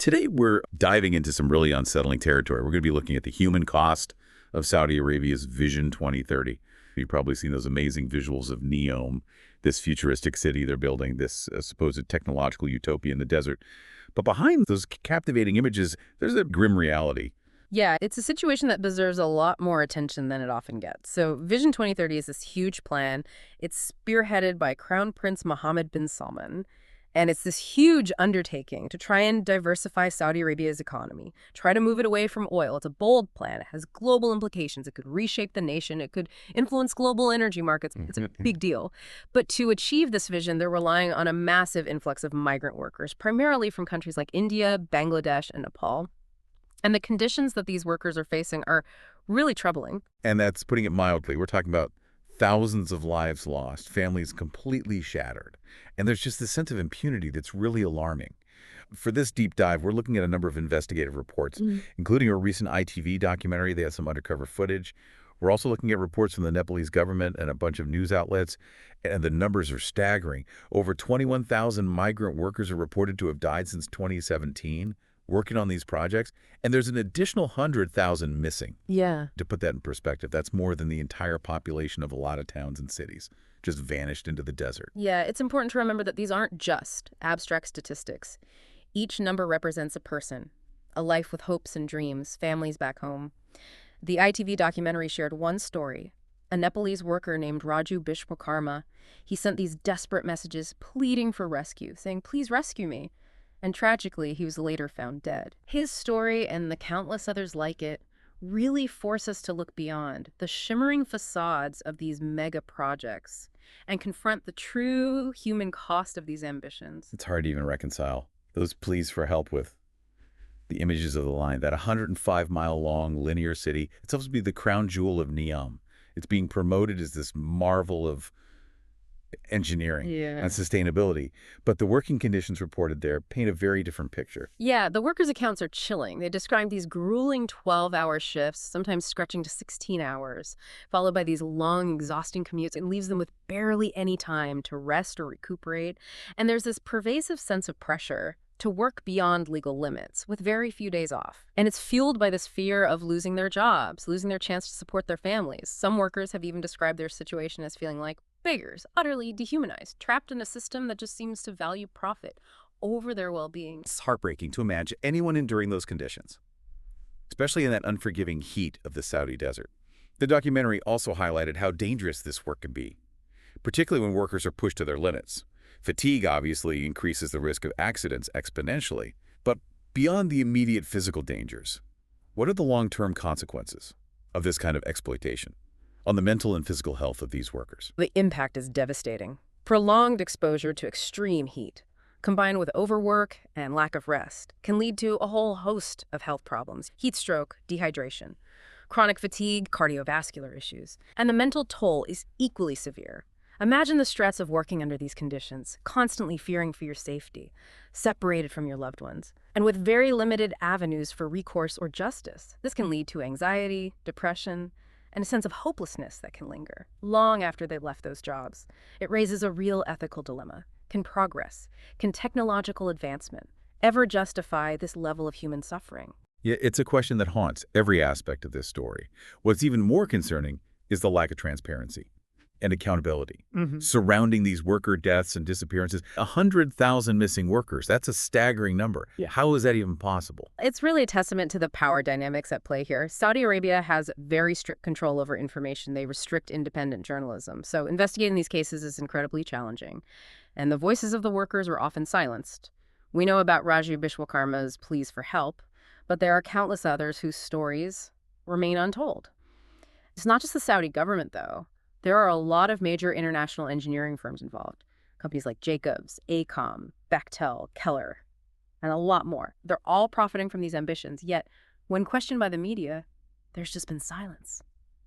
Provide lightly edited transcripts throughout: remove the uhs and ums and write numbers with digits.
Today, we're diving into some really unsettling territory. We're going to be looking at the human cost of Saudi Arabia's Vision 2030. You've probably seen those amazing visuals of Neom, this futuristic city they're building, this supposed technological utopia in the desert. But behind those captivating images, there's a grim reality. Yeah, it's a situation that deserves a lot more attention than it often gets. So Vision 2030 is this huge plan. It's spearheaded by Crown Prince Mohammed bin Salman. And it's this huge undertaking to try and diversify Saudi Arabia's economy, try to move it away from oil. It's a bold plan. It has global implications. It could reshape the nation. It could influence global energy markets. It's a big deal. But to achieve this vision, they're relying on a massive influx of migrant workers, primarily from countries like India, Bangladesh, and Nepal. And the conditions that these workers are facing are really troubling. And that's putting it mildly. We're talking about thousands of lives lost, families completely shattered. And there's just this sense of impunity that's really alarming. For this deep dive, we're looking at a number of investigative reports, including a recent ITV documentary. They had some undercover footage. We're also looking at reports from the Nepalese government and a bunch of news outlets, and the numbers are staggering. Over 21,000 migrant workers are reported to have died since 2017. Working on these projects, and there's an additional 100,000 missing. Yeah. To put that in perspective, that's more than the entire population of a lot of towns and cities just vanished into the desert. Yeah, it's important to remember that these aren't just abstract statistics. Each number represents a person, a life with hopes and dreams, families back home. The ITV documentary shared one story. A Nepalese worker named Raju Bishwakarma. He sent these desperate messages pleading for rescue, saying, "Please rescue me." And tragically, he was later found dead. His story and the countless others like it really force us to look beyond the shimmering facades of these mega projects and confront the true human cost of these ambitions. It's hard to even reconcile those pleas for help with the images of the line, that 105-mile-long linear city. It's supposed to be the crown jewel of Neom. It's being promoted as this marvel of engineering and sustainability. But the working conditions reported there paint a very different picture. Yeah, the workers' accounts are chilling. They describe these grueling 12-hour shifts, sometimes stretching to 16 hours, followed by these long, exhausting commutes. It leaves them with barely any time to rest or recuperate. And there's this pervasive sense of pressure to work beyond legal limits, with very few days off. And it's fueled by this fear of losing their jobs, losing their chance to support their families. Some workers have even described their situation as feeling like beggars, utterly dehumanized, trapped in a system that just seems to value profit over their well-being. It's heartbreaking to imagine anyone enduring those conditions, especially in that unforgiving heat of the Saudi desert. The documentary also highlighted how dangerous this work can be, particularly when workers are pushed to their limits. Fatigue obviously increases the risk of accidents exponentially. But beyond the immediate physical dangers, what are the long-term consequences of this kind of exploitation on the mental and physical health of these workers? The impact is devastating. Prolonged exposure to extreme heat, combined with overwork and lack of rest, can lead to a whole host of health problems: heat stroke, dehydration, chronic fatigue, cardiovascular issues. And the mental toll is equally severe. Imagine the stress of working under these conditions, constantly fearing for your safety, separated from your loved ones, and with very limited avenues for recourse or justice. This can lead to anxiety, depression, and a sense of hopelessness that can linger long after they've left those jobs. It raises a real ethical dilemma. Can progress, can technological advancement ever justify this level of human suffering? Yeah, it's a question that haunts every aspect of this story. What's even more concerning is the lack of transparency and accountability surrounding these worker deaths and disappearances. 100,000 missing workers. That's a staggering number. Yeah. How is that even possible? It's really a testament to the power dynamics at play here. Saudi Arabia has very strict control over information. They restrict independent journalism. So investigating these cases is incredibly challenging. And the voices of the workers were often silenced. We know about Raju Bishwakarma's pleas for help, but there are countless others whose stories remain untold. It's not just the Saudi government, though. There are a lot of major international engineering firms involved. Companies like Jacobs, AECOM, Bechtel, Keller, and a lot more. They're all profiting from these ambitions, yet when questioned by the media, there's just been silence,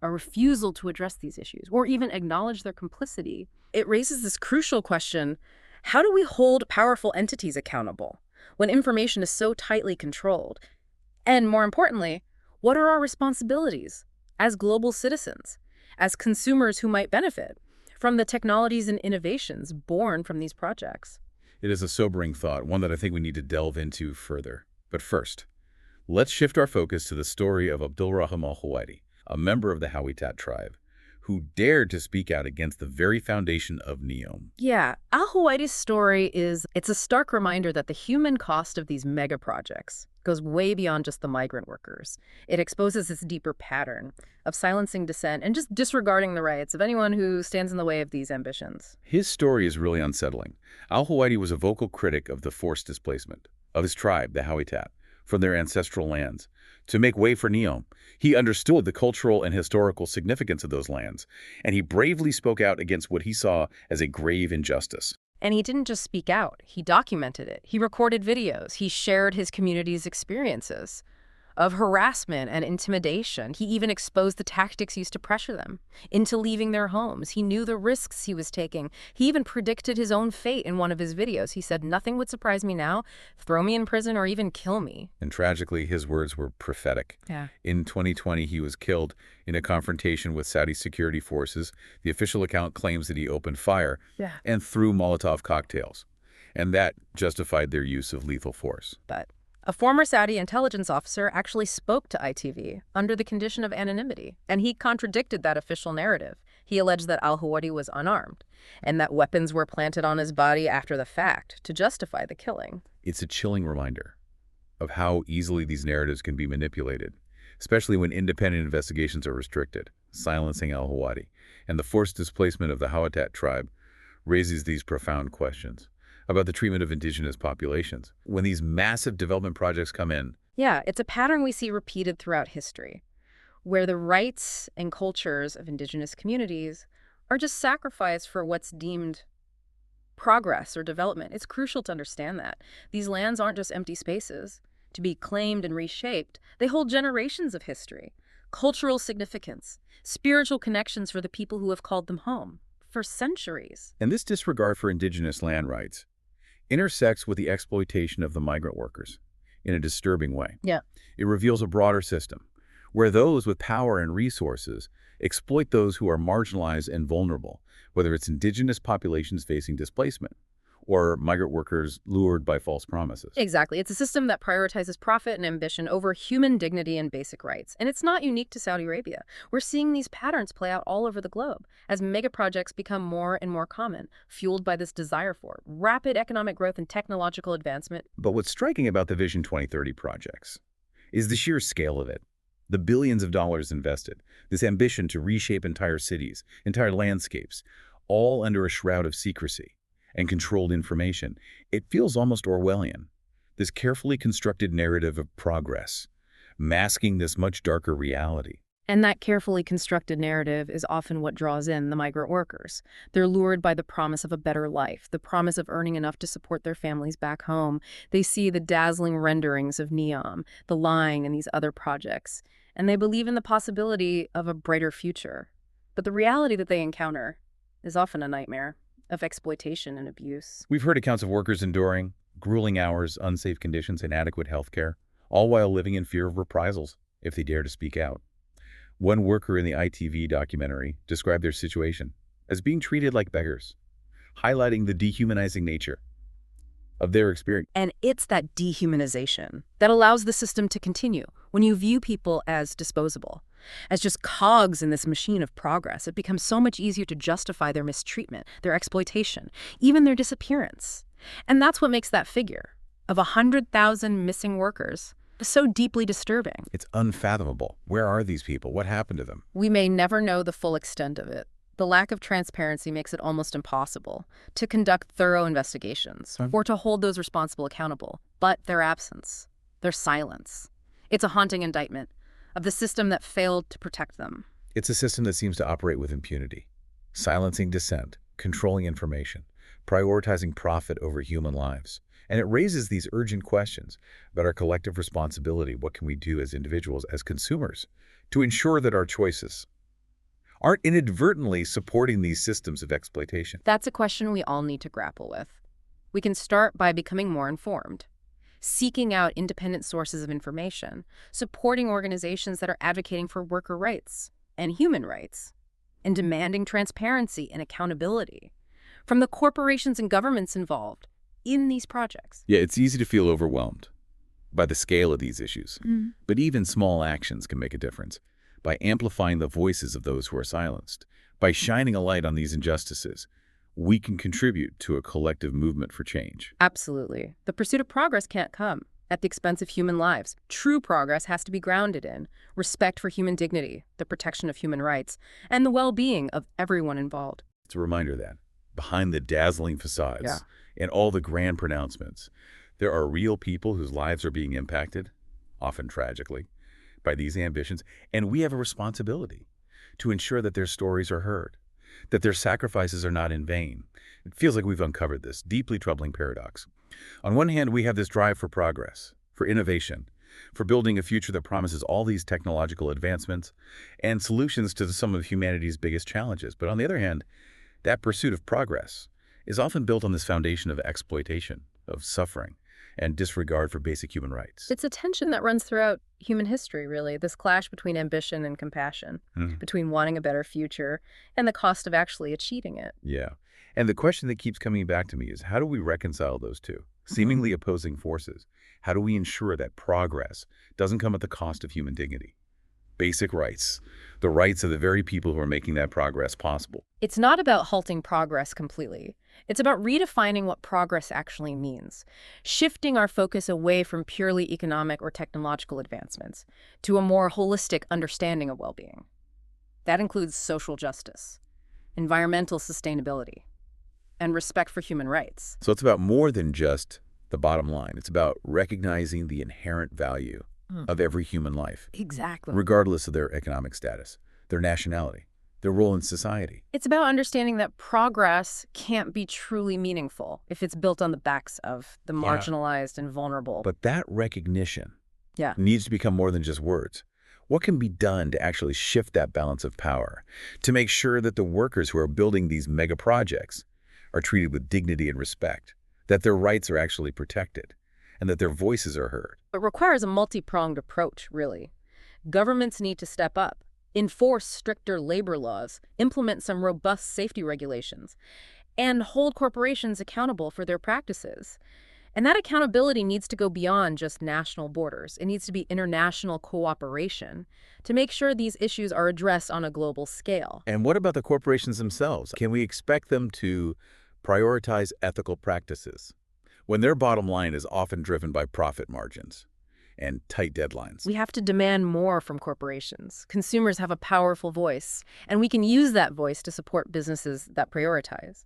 a refusal to address these issues, or even acknowledge their complicity. It raises this crucial question: how do we hold powerful entities accountable when information is so tightly controlled? And more importantly, what are our responsibilities as global citizens, as consumers who might benefit from the technologies and innovations born from these projects? It is a sobering thought, one that I think we need to delve into further. But first, let's shift our focus to the story of Abdulrahman al-Huwaiti, a member of the Hawitat tribe, who dared to speak out against the very foundation of Neom. Yeah, Al-Huwaiti's story it's a stark reminder that the human cost of these mega projects goes way beyond just the migrant workers. It exposes this deeper pattern of silencing dissent and just disregarding the rights of anyone who stands in the way of these ambitions. His story is really unsettling. Al-Huwaiti was a vocal critic of the forced displacement of his tribe, the Hawitat, from their ancestral lands to make way for Neom. He understood the cultural and historical significance of those lands, and he bravely spoke out against what he saw as a grave injustice. And he didn't just speak out, he documented it. He recorded videos. He shared his community's experiences of harassment and intimidation. He even exposed the tactics used to pressure them into leaving their homes. He knew the risks he was taking. He even predicted his own fate in one of his videos. He said, "Nothing would surprise me now. Throw me in prison or even kill me." And tragically, his words were prophetic. Yeah. In 2020, he was killed in a confrontation with Saudi security forces. The official account claims that he opened fire and threw Molotov cocktails, and that justified their use of lethal force. But a former Saudi intelligence officer actually spoke to ITV under the condition of anonymity, and he contradicted that official narrative. He alleged that al-Huwaiti was unarmed and that weapons were planted on his body after the fact to justify the killing. It's a chilling reminder of how easily these narratives can be manipulated, especially when independent investigations are restricted. Silencing al-Huwaiti and the forced displacement of the Hawitat tribe raises these profound questions about the treatment of indigenous populations. When these massive development projects come in, Yeah, it's a pattern we see repeated throughout history, where the rights and cultures of indigenous communities are just sacrificed for what's deemed progress or development. It's crucial to understand that. These lands aren't just empty spaces to be claimed and reshaped. They hold generations of history, cultural significance, spiritual connections for the people who have called them home for centuries. and this disregard for indigenous land rights intersects with the exploitation of the migrant workers in a disturbing way. Yeah. It reveals a broader system where those with power and resources exploit those who are marginalized and vulnerable, whether it's indigenous populations facing displacement or migrant workers lured by false promises. Exactly. It's a system that prioritizes profit and ambition over human dignity and basic rights. And it's not unique to Saudi Arabia. We're seeing these patterns play out all over the globe as mega projects become more and more common, fueled by this desire for rapid economic growth and technological advancement. But what's striking about the Vision 2030 projects is the sheer scale of it. The billions of dollars invested, this ambition to reshape entire cities, entire landscapes, all under a shroud of secrecy and controlled information. It feels almost Orwellian, this carefully constructed narrative of progress, masking this much darker reality. And that carefully constructed narrative is often what draws in the migrant workers. They're lured by the promise of a better life, the promise of earning enough to support their families back home. They see the dazzling renderings of Neom, the line, and these other projects, and they believe in the possibility of a brighter future. But the reality that they encounter is often a nightmare of exploitation and abuse. We've heard accounts of workers enduring grueling hours, unsafe conditions, inadequate health care, all while living in fear of reprisals if they dare to speak out. One worker in the ITV documentary described their situation as being treated like beggars, highlighting the dehumanizing nature of their experience. And it's that dehumanization that allows the system to continue. When you view people as disposable, as just cogs in this machine of progress, it becomes so much easier to justify their mistreatment, their exploitation, even their disappearance. And that's what makes that figure of 100,000 missing workers so deeply disturbing. It's unfathomable. Where are these people? What happened to them? We may never know the full extent of it. The lack of transparency makes it almost impossible to conduct thorough investigations or to hold those responsible accountable. But their absence, their silence, it's a haunting indictment of the system that failed to protect them. It's a system that seems to operate with impunity, silencing dissent, controlling information, prioritizing profit over human lives. And it raises these urgent questions about our collective responsibility. What can we do as individuals, as consumers, to ensure that our choices aren't inadvertently supporting these systems of exploitation? That's a question we all need to grapple with. We can start by becoming more informed, seeking out independent sources of information, supporting organizations that are advocating for worker rights and human rights, and demanding transparency and accountability from the corporations and governments involved in these projects. Yeah, it's easy to feel overwhelmed by the scale of these issues. But even small actions can make a difference. By amplifying the voices of those who are silenced, by shining a light on these injustices, we can contribute to a collective movement for change. Absolutely. The pursuit of progress can't come at the expense of human lives. True progress has to be grounded in respect for human dignity, the protection of human rights, and the well-being of everyone involved. It's a reminder that behind the dazzling facades and all the grand pronouncements, there are real people whose lives are being impacted, often tragically, by these ambitions, and we have a responsibility to ensure that their stories are heard, that their sacrifices are not in vain. It feels like we've uncovered this deeply troubling paradox. On one hand, we have this drive for progress, for innovation, for building a future that promises all these technological advancements and solutions to some of humanity's biggest challenges. But on the other hand, that pursuit of progress is often built on this foundation of exploitation, of suffering, and disregard for basic human rights. It's a tension that runs throughout human history, really, this clash between ambition and compassion, between wanting a better future and the cost of actually achieving it. Yeah. And the question that keeps coming back to me is, how do we reconcile those two seemingly opposing forces? How do we ensure that progress doesn't come at the cost of human dignity? Basic rights, the rights of the very people who are making that progress possible. It's not about halting progress completely. It's about redefining what progress actually means, shifting our focus away from purely economic or technological advancements to a more holistic understanding of well-being. That includes social justice, environmental sustainability, and respect for human rights. So it's about more than just the bottom line. It's about recognizing the inherent value of every human life, Exactly. regardless of their economic status, their nationality, their role in society. It's about understanding that progress can't be truly meaningful if it's built on the backs of the marginalized and vulnerable. But that recognition needs to become more than just words. What can be done to actually shift that balance of power, to make sure that the workers who are building these mega projects are treated with dignity and respect, that their rights are actually protected, and that their voices are heard? It requires a multi-pronged approach, really. Governments need to step up, enforce stricter labor laws, implement some robust safety regulations, and hold corporations accountable for their practices. And that accountability needs to go beyond just national borders. It needs to be international cooperation to make sure these issues are addressed on a global scale. And what about the corporations themselves? Can we expect them to prioritize ethical practices when their bottom line is often driven by profit margins and tight deadlines? We have to demand more from corporations. Consumers have a powerful voice, and we can use that voice to support businesses that prioritize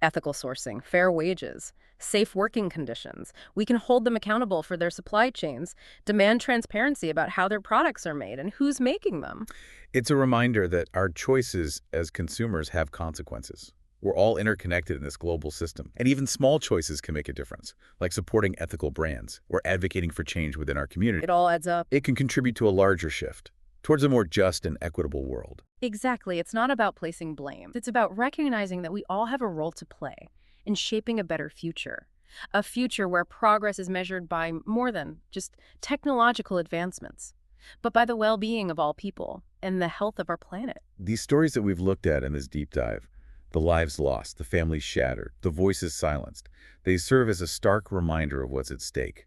ethical sourcing, fair wages, safe working conditions. We can hold them accountable for their supply chains, demand transparency about how their products are made and who's making them. It's a reminder that our choices as consumers have consequences. We're all interconnected in this global system, and even small choices can make a difference, like supporting ethical brands or advocating for change within our community. It all adds up. It can contribute to a larger shift towards a more just and equitable world. Exactly. It's not about placing blame. It's about recognizing that we all have a role to play in shaping a better future. A future where progress is measured by more than just technological advancements, but by the well-being of all people and the health of our planet. These stories that we've looked at in this deep dive, the lives lost, the families shattered, the voices silenced, they serve as a stark reminder of what's at stake.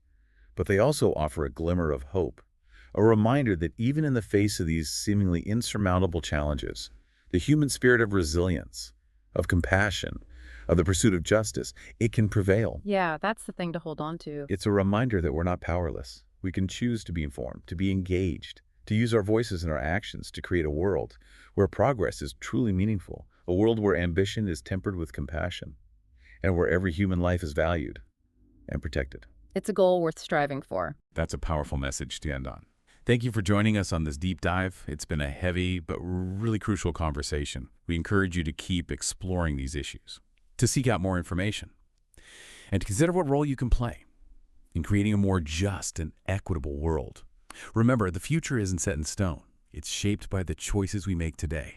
But they also offer a glimmer of hope, a reminder that even in the face of these seemingly insurmountable challenges, the human spirit of resilience, of compassion, of the pursuit of justice, it can prevail. Yeah, that's the thing to hold on to. It's a reminder that we're not powerless. We can choose to be informed, to be engaged, to use our voices and our actions to create a world where progress is truly meaningful, a world where ambition is tempered with compassion, and where every human life is valued and protected. It's a goal worth striving for. That's a powerful message to end on. Thank you for joining us on this deep dive. It's been a heavy but really crucial conversation. We encourage you to keep exploring these issues, to seek out more information, and to consider what role you can play in creating a more just and equitable world. Remember, the future isn't set in stone. It's shaped by the choices we make today.